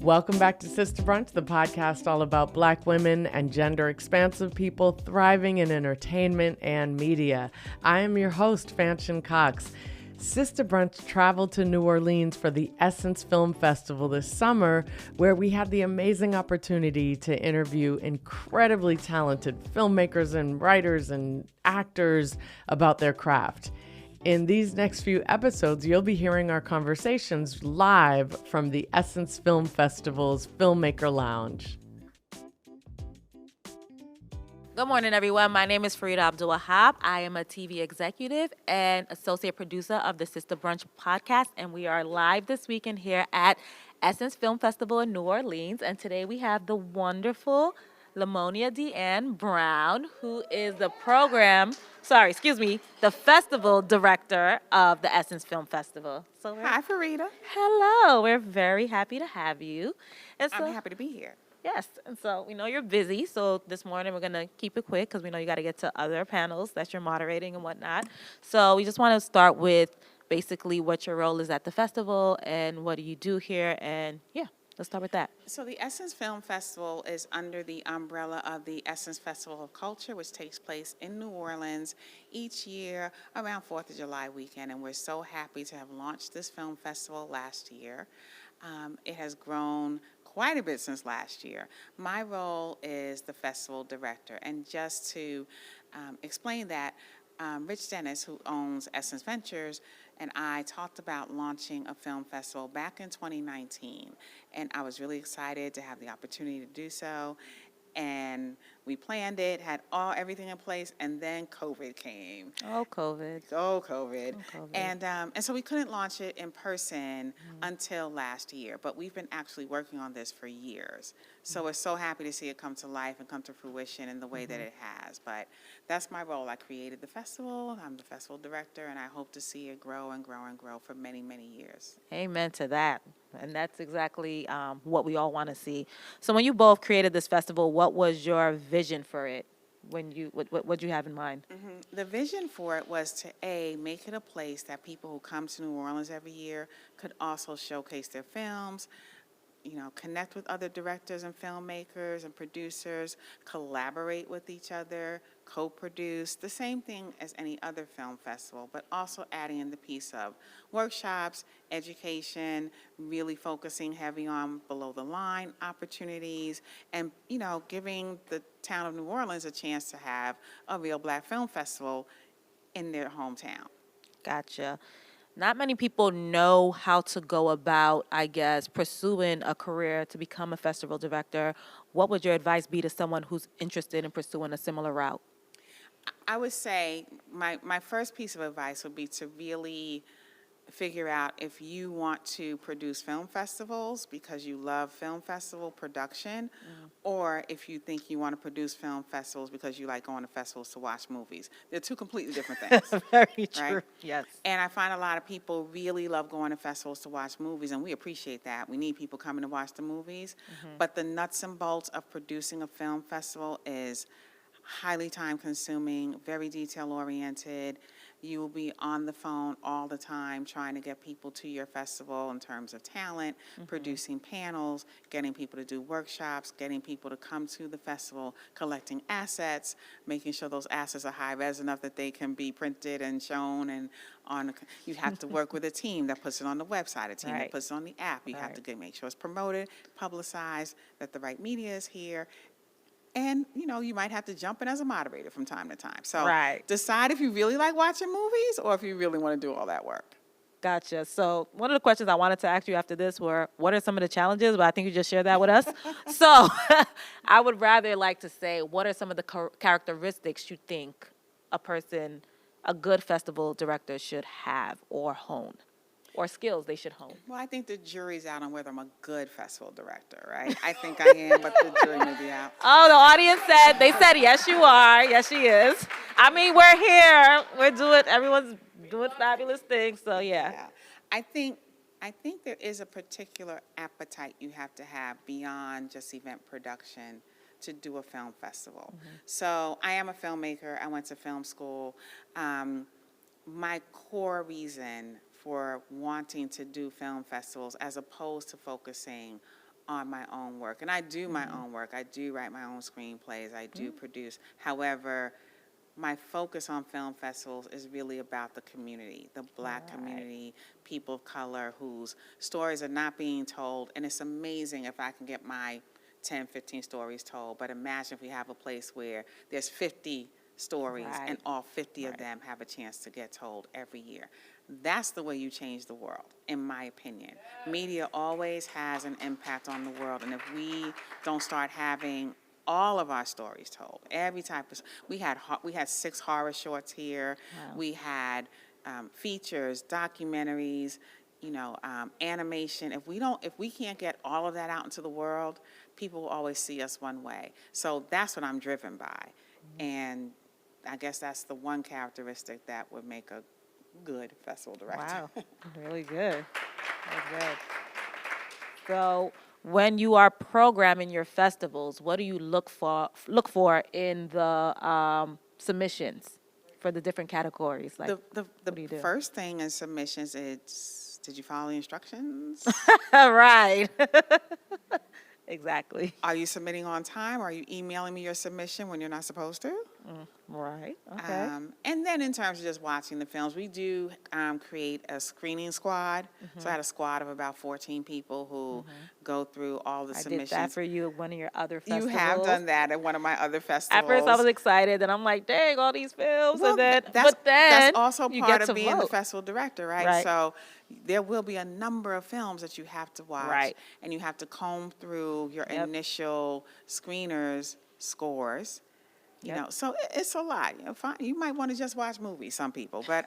Welcome back to Sista Brunch, the podcast all about Black women and gender-expansive people thriving in entertainment and media. I am your host, Fanchon Cox. Sista Brunch traveled to New Orleans for the Essence Film Festival this summer, where we had the amazing opportunity to interview incredibly talented filmmakers and writers and actors about their craft. In these next few episodes, you'll be hearing our conversations live from the Essence Film Festival's Filmmaker Lounge. Good morning, everyone. My name is Farida Abdul-Wahab. I am a TV executive and associate producer of the Sista Brunch podcast, and we are live this weekend here at Essence Film Festival in New Orleans. And today we have the wonderful Lamonia Brown, who is the festival director of the Essence Film Festival. So Hi, Farida. hello. We're very happy to have you. And so, I'm happy to be here. yes, and so we know you're busy, so this morning we're going to keep it quick because we know you got to get to other panels that you're moderating and whatnot. So we just want to start with basically what your role is at the festival and what do you do here, and yeah. Let's start with that. So the Essence Film Festival is under the umbrella of the Essence Festival of Culture, which takes place in New Orleans each year around 4th of July weekend, and we're so happy to have launched this film festival last year. It has grown quite a bit since last year. My role is the festival director, and just to explain that, Rich Dennis, who owns Essence Ventures, and I talked about launching a film festival back in 2019, and I was really excited to have the opportunity to do so. And we planned it, had everything in place, and then COVID came. Oh, COVID. And so we couldn't launch it in person until last year, but we've been actually working on this for years. So we're so happy to see it come to life and come to fruition in the way that it has. But that's my role. I created the festival. I'm the festival director, and I hope to see it grow and grow and grow for many, many years. Amen to that. And that's exactly what we all want to see. So when you both created this festival, what was your vision for it? What did you have in mind? The vision for it was to, make it a place that people who come to New Orleans every year could also showcase their films, connect with other directors and filmmakers and producers, collaborate with each other, co-produce, the same thing as any other film festival, but also adding in the piece of workshops, education, really focusing heavy on below-the-line opportunities, and, giving the town of New Orleans a chance to have a real Black film festival in their hometown. Gotcha. Not many people know how to go about, I guess, pursuing a career to become a festival director. What would your advice be to someone who's interested in pursuing a similar route? I would say my first piece of advice would be to really figure out if you want to produce film festivals because you love film festival production, or if you think you want to produce film festivals because you like going to festivals to watch movies. They're two completely different things. Very true. Right? Yes. And I find a lot of people really love going to festivals to watch movies, and we appreciate that. We need people coming to watch the movies. But the nuts and bolts of producing a film festival is highly time-consuming, very detail-oriented. You will be on the phone all the time trying to get people to your festival in terms of talent, producing panels, getting people to do workshops, getting people to come to the festival, collecting assets, making sure those assets are high-res enough that they can be printed and shown. And you have to work with a team that puts it on the website, a team that puts it on the app. You have to make sure it's promoted, publicized, that the right media is here. And, you might have to jump in as a moderator from time to time. So decide if you really like watching movies or if you really want to do all that work. Gotcha. So one of the questions I wanted to ask you after this were, what are some of the challenges? But I think you just shared that with us. So I would rather like to say, what are some of the characteristics you think a good festival director should have or hone? Or skills they should hone? Well, I think the jury's out on whether I'm a good festival director, right? I think I am, but the jury may be out. Oh, the audience said, yes, you are. Yes, she is. I mean, we're here. Everyone's doing fabulous things, so yeah. I think there is a particular appetite you have to have beyond just event production to do a film festival. So I am a filmmaker. I went to film school. My core reason for wanting to do film festivals as opposed to focusing on my own work. And I do my own work. I do write my own screenplays. I do produce. However, my focus on film festivals is really about the community, the Black community, people of color whose stories are not being told. And it's amazing if I can get my 10, 15 stories told. But imagine if we have a place where there's 50 stories and all 50 of them have a chance to get told every year. That's the way you change the world, in my opinion. Media always has an impact on the world. And if we don't start having all of our stories told, every type of, we had 6 horror shorts here. Wow. We had features, documentaries, animation. If we can't get all of that out into the world, people will always see us one way. So that's what I'm driven by. And I guess that's the one characteristic that would make a good festival director. Wow, really good. That's good. So when you are programming your festivals, what do you look for in the submissions for the different categories? Like, the first thing in submissions is, did you follow the instructions? Right. Exactly. Are you submitting on time? Or are you emailing me your submission when you're not supposed to? Right. Okay. And then in terms of just watching the films, we do create a screening squad. So I had a squad of about 14 people who go through all the submissions. I did that for you at one of your other festivals. You have done that at one of my other festivals. At first I was excited, and I'm like, dang, all these films. Well, and then, that's also part of being vote. the festival director, right? So there will be a number of films that you have to watch. And you have to comb through your initial screeners' scores. You know, so it's a lot. You might want to just watch movies, some people. But,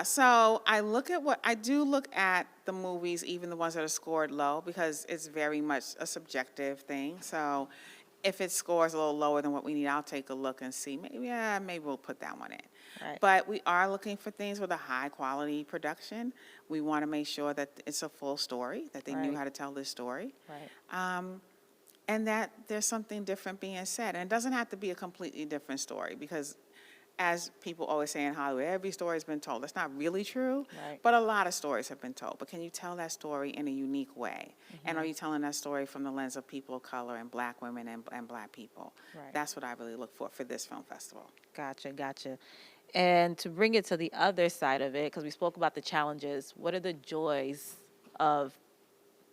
so I do look at the movies, even the ones that are scored low, because it's very much a subjective thing. So if it scores a little lower than what we need, I'll take a look and see. Maybe we'll put that one in. Right. But we are looking for things with a high quality production. We want to make sure that it's a full story, that they knew how to tell this story. Right. And that there's something different being said. And it doesn't have to be a completely different story, because as people always say in Hollywood, every story has been told. That's not really true, but a lot of stories have been told. But can you tell that story in a unique way? And are you telling that story from the lens of people of color and Black women and Black people? That's what I really look for this film festival. Gotcha. And to bring it to the other side of it, because we spoke about the challenges, what are the joys of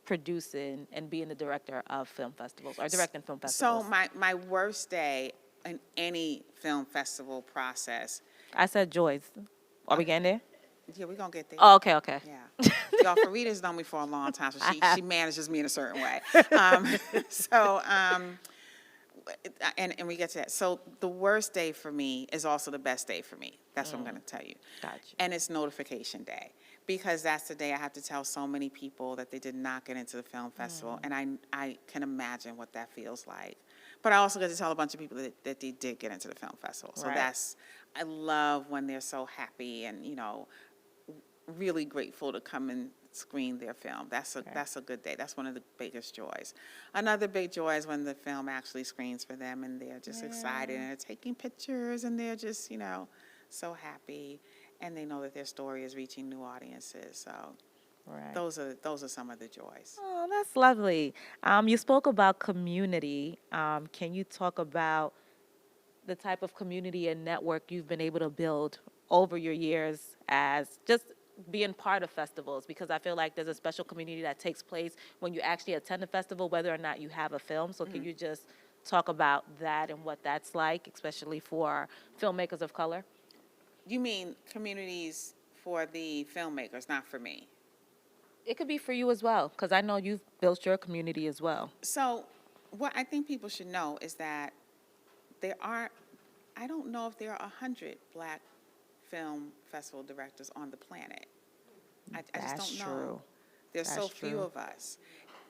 producing and being the director of film festivals, or directing film festivals? So my worst day in any film festival process. I said joys. Are we getting there? Yeah, we're going to get there. Oh, okay. Yeah. Y'all, Farida's known me for a long time, so she manages me in a certain way. And we get to that. So the worst day for me is also the best day for me. That's what I'm going to tell you. Gotcha. And it's notification day, because that's the day I have to tell so many people that they did not get into the film festival. And I can imagine what that feels like. But I also get to tell a bunch of people that they did get into the film festival. So I love when they're so happy and, really grateful to come and screen their film. That's a good day. That's one of the biggest joys. Another big joy is when the film actually screens for them and they're just excited and they're taking pictures and they're just, so happy, and they know that their story is reaching new audiences. So those are some of the joys. Oh, that's lovely. You spoke about community. Can you talk about the type of community and network you've been able to build over your years as just being part of festivals? Because I feel like there's a special community that takes place when you actually attend a festival, whether or not you have a film. So can you just talk about that and what that's like, especially for filmmakers of color? You mean communities for the filmmakers, not for me? It could be for you as well, because I know you've built your community as well. So what I think people should know is that I don't know if there are 100 Black film festival directors on the planet. I just don't know. There's so few of us.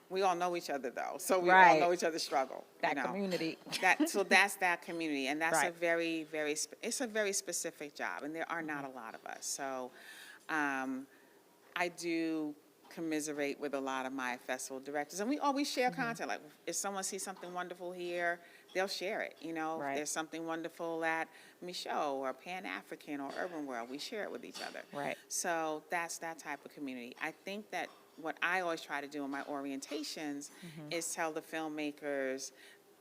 We all know each other, though, so we all know each other's struggle. That community. So that's that community, and that's a very, very, it's a very specific job, and there are not a lot of us. So I do commiserate with a lot of my festival directors, and we always share content. Like, if someone sees something wonderful here, they'll share it. If there's something wonderful at Michaud or Pan African or Urban World, we share it with each other. So that's that type of community. I think that what I always try to do in my orientations is tell the filmmakers,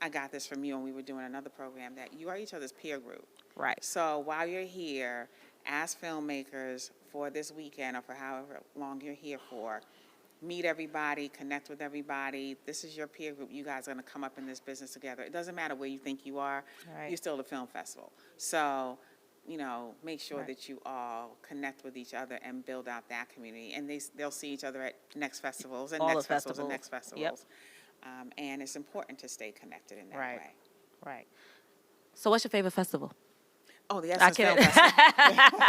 I got this from you when we were doing another program, that you are each other's peer group. Right. So while you're here, ask filmmakers for this weekend or for however long you're here for, meet everybody, connect with everybody. This is your peer group. You guys are going to come up in this business together. It doesn't matter where you think you are. Right. You're still at a film festival. So, make sure Right. that you all connect with each other and build out that community. And they'll see each other at next festivals and All next the festivals and festivals. next Yep. festivals. And it's important to stay connected in that Right. way. Right. So what's your favorite festival? Oh, the I Essence Film kidding. Festival.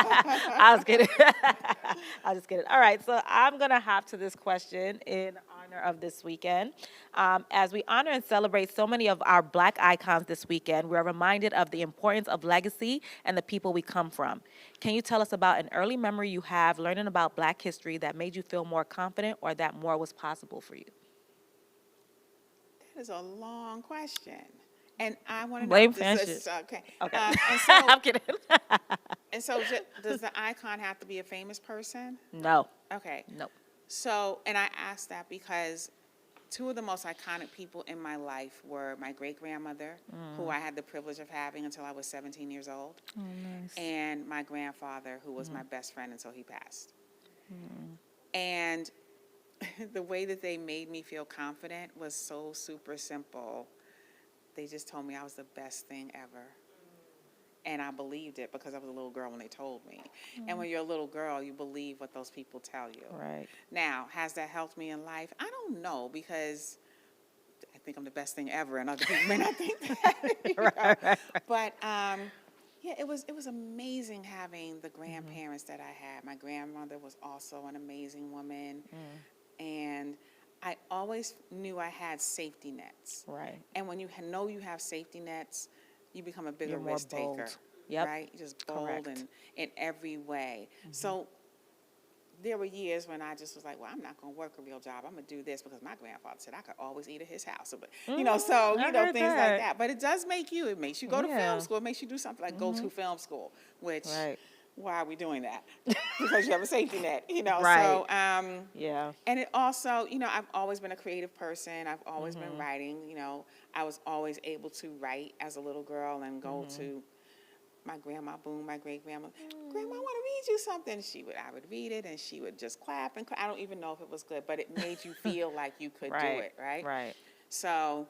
I was kidding. I was just kidding. All right, so I'm going to hop to this question in honor of this weekend. As we honor and celebrate so many of our Black icons this weekend, we're reminded of the importance of legacy and the people we come from. Can you tell us about an early memory you have learning about Black history that made you feel more confident or that more was possible for you? That is a long question. And I want to know. Blame this Fancy. is- Okay. Okay. And so, I'm kidding. does the icon have to be a famous person? No. Okay. Nope. So, and I asked that because two of the most iconic people in my life were my great-grandmother, who I had the privilege of having until I was 17 years old, Oh, nice. and my grandfather, who was my best friend until he passed. And the way that they made me feel confident was so super simple. They just told me I was the best thing ever. And I believed it because I was a little girl when they told me. And when you're a little girl, you believe what those people tell you. Right. Now, has that helped me in life? I don't know, because I think I'm the best thing ever, and other people may not think that. Right. But yeah, it was amazing having the grandparents that I had. My grandmother was also an amazing woman, and I always knew I had safety nets. Right. And when you know you have safety nets, you become a bigger You're more risk taker. bold. Yep. Right? You're just bold Correct. and in every way. So there were years when I just was like, well, I'm not going to work a real job. I'm going to do this because my grandfather said I could always eat at his house. But, I things heard like that. that. But it does make you, it makes you go to Yeah. film school. It makes you do something like go to film school, which, Right. why are we doing that? Because you have a safety net, Right. So, Yeah. and it also, I've always been a creative person. I've always been writing. I was always able to write as a little girl and go to my grandma, my great-grandma. Grandma, I want to read you something. I would read it, and she would just clap and clap. I don't even know if it was good, but it made you feel like you could do it, right? Right. So,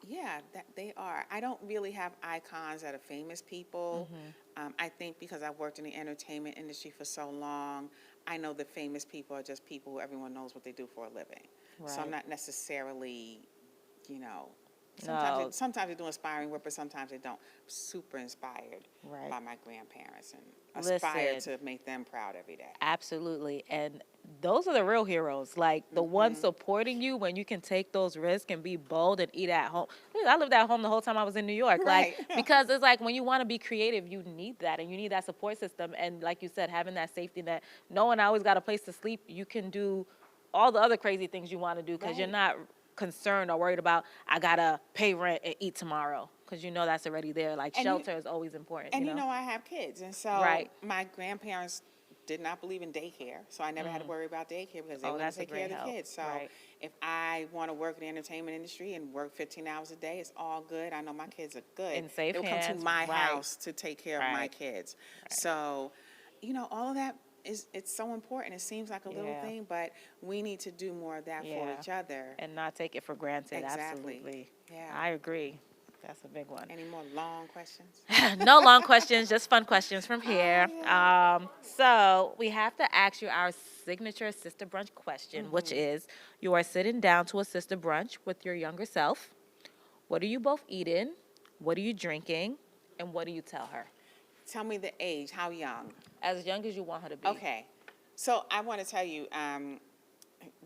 yeah, they are. I don't really have icons that are famous people. I think because I've worked in the entertainment industry for so long, I know the famous people are just people who everyone knows what they do for a living. So I'm Right. not necessarily, No. sometimes they do inspiring work, but sometimes they don't. I'm super inspired Right. by my grandparents and aspire to make them proud every day. Absolutely. And those are the real heroes, like the ones supporting you when you can take those risks and be bold and eat at home. I lived at home the whole time I was in New York. Right. Like, because it's like when you want to be creative, you need that, and you need that support system. And like you said, having that safety net, knowing I always got a place to sleep, you can do all the other crazy things you want to do because you're Right. not concerned or worried about, I got to pay rent and eat tomorrow, because that's already there. Like, And shelter is always important. And I have kids, and so Right. my grandparents did not believe in daycare, so I never had to worry about daycare because they Oh, would that's a take care of great the help. kids. So Right. if I want to work in the entertainment industry and work 15 hours a day, it's all good. I know my kids are good. In safe They'll come hands. to my Right. house to take care of my Right. kids. So, all of that it's so important. It seems like a little Yeah. thing, but we need to do more of that for Yeah. each other. And not take it for granted. Exactly. Absolutely. Yeah. I agree. That's a big one. Any more long questions? No long questions, just fun questions from here. yeah. So we have to ask you our signature Sista Brunch question, which is, you are sitting down to a Sista Brunch with your younger self. What are you both eating? What are you drinking? And what do you tell her? Tell me the age. How young? As young as you want her to be. Okay. So I want to tell you,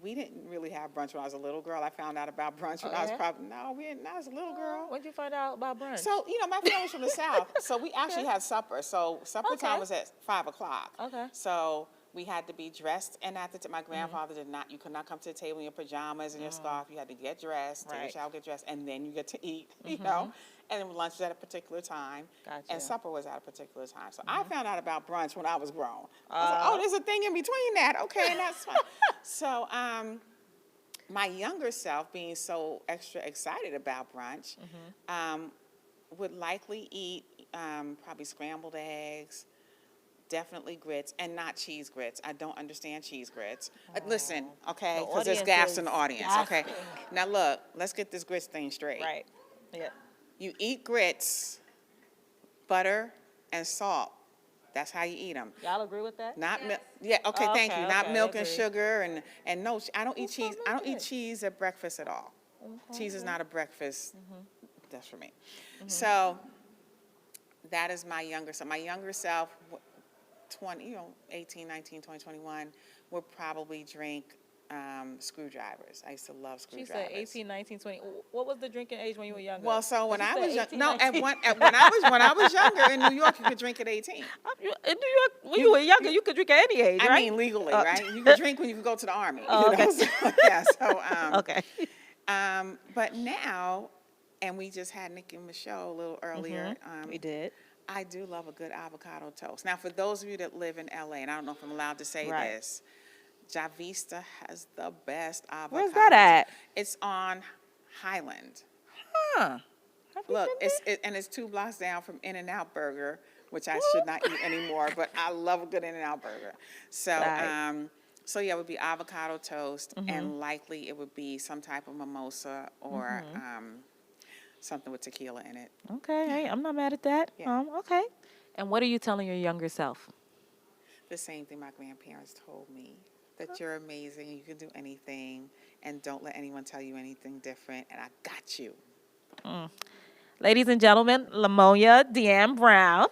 we didn't really have brunch when I was a little girl. I found out about brunch when I was yeah? we didn't. I was a little girl. When'd you find out about brunch? So, my family's from the South, so we actually had supper. So supper time Okay. was at 5 o'clock. Okay. So we had to be dressed, and my grandfather did not, you could not come to the table in your pajamas and your scarf. You had to get dressed, take a Right. shower, get dressed, and then you get to eat, and then lunch was at a particular time, Gotcha. and supper was at a particular time. So I found out about brunch when I was grown. I was like, oh, there's a thing in between that. Okay, that's fine. So my younger self, being so extra excited about brunch, would likely eat probably scrambled eggs, definitely grits, and not cheese grits. I don't understand cheese grits. Listen, okay, because there's gaps in the audience, okay? Now look, let's get this grits thing straight. Right. Yeah. You eat grits, butter, and salt. That's how you eat them. Y'all agree with that? Not milk. Yeah, okay, thank you. Not okay, milk I and agree. sugar and no, I don't eat Who's cheese. not I don't eat milk? cheese at breakfast at all. Cheese is not a breakfast. That's for me. Mm-hmm. So that is my younger self. My younger self, 18, 19, 20, 21, would probably drink screwdrivers. I used to love She screwdrivers. said 18, 19, 20. What was the drinking age when you were younger? Well, so when She I said was young, 18, no, 19. when I was younger in New York, you could drink at 18. In New York, when you were younger, you could drink at any age, right? I mean legally, right? You could drink when you could go to the army. Oh, you know? okay. So, yeah. So Okay. but now, and we just had Nikki and Michelle a little earlier. We did. I do love a good avocado toast. Now, for those of you that live in LA, and I don't know if I'm allowed to say Right. this, Javista has the best avocado. Where's that at? It's on Highland. Huh. Look, it's 2 blocks down from In-N-Out Burger, which I should not eat anymore, but I love a good In-N-Out Burger. So, Right. so yeah, it would be avocado toast, and likely it would be some type of mimosa or something with tequila in it. Okay, hey, I'm not mad at that. Yeah. Okay. And what are you telling your younger self? The same thing my grandparents told me, that you're amazing, you can do anything, and don't let anyone tell you anything different, and I got you. Ladies and gentlemen, Lamonia Brown,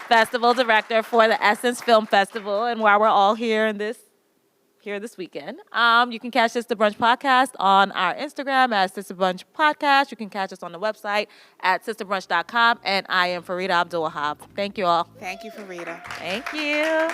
Festival Director for the Essence Film Festival. And while we're all here this weekend, you can catch Sista Brunch Podcast on our Instagram at Sista Brunch Podcast. You can catch us on the website at sistabrunch.com. And I am Farida Abdul-Wahab. Thank you all. Thank you, Farida. Thank you.